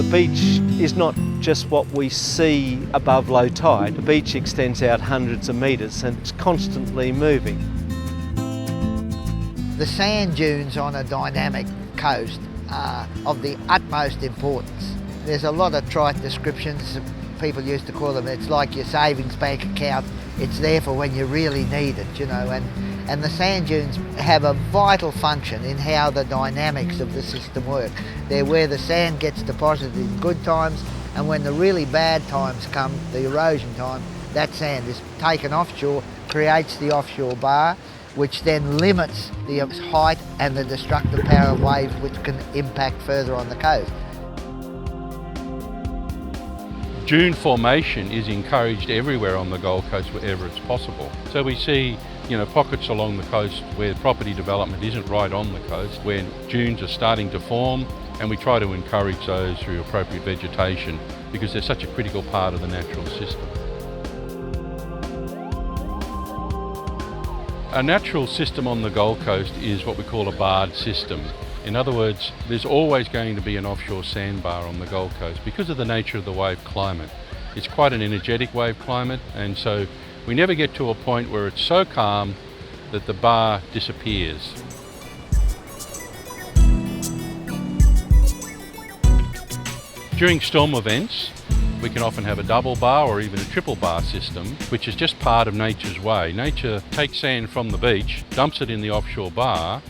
beach is not just what we see above low tide. The beach extends out hundreds of metres and it's constantly moving. The sand dunes on a dynamic coast are of the utmost importance. There's a lot of trite descriptions. People used to call them, it's like your savings bank account. It's there for when you really need it, you know, and the sand dunes have a vital function in how the dynamics of the system work. They're where the sand gets deposited in good times, and when the really bad times come, the erosion time, that sand is taken offshore, creates the offshore bar, which then limits the height and the destructive power of waves which can impact further on the coast. Dune formation is encouraged everywhere on the Gold Coast wherever it's possible. So we see, pockets along the coast where property development isn't right on the coast, where dunes are starting to form, and we try to encourage those through appropriate vegetation because they're such a critical part of the natural system. A natural system on the Gold Coast is what we call a barred system. In other words, there's always going to be an offshore sandbar on the Gold Coast because of the nature of the wave climate. It's quite an energetic wave climate, and so we never get to a point where it's so calm that the bar disappears. During storm events, we can often have a double bar or even a triple bar system, which is just part of nature's way. Nature takes sand from the beach, dumps it in the offshore bar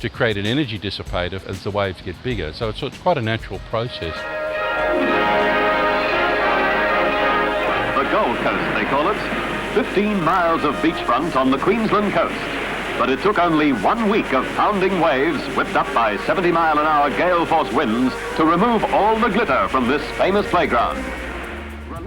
to create an energy dissipator as the waves get bigger. So it's quite a natural process. The Gold Coast, they call it. 15 miles of beachfront on the Queensland coast. But it took only 1 week of pounding waves, whipped up by 70-mile-an-hour gale-force winds, to remove all the glitter from this famous playground.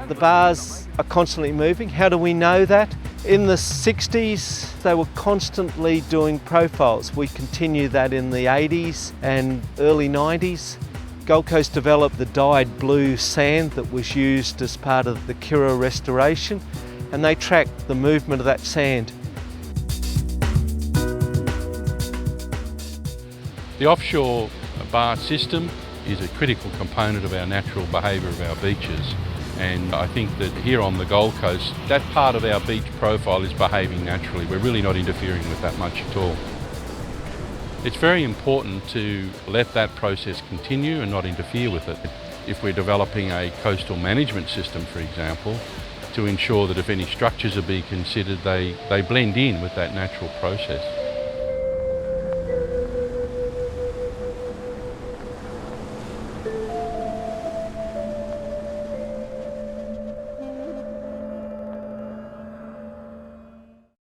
The bars are constantly moving. How do we know that? In the 60s, they were constantly doing profiles. We continue that in the 80s and early 90s. Gold Coast developed the dyed blue sand that was used as part of the Kira restoration, and they tracked the movement of that sand. The offshore bar system is a critical component of our natural behaviour of our beaches. And I think that here on the Gold Coast, that part of our beach profile is behaving naturally. We're really not interfering with that much at all. It's very important to let that process continue and not interfere with it. If we're developing a coastal management system, for example, to ensure that if any structures are being considered, they blend in with that natural process.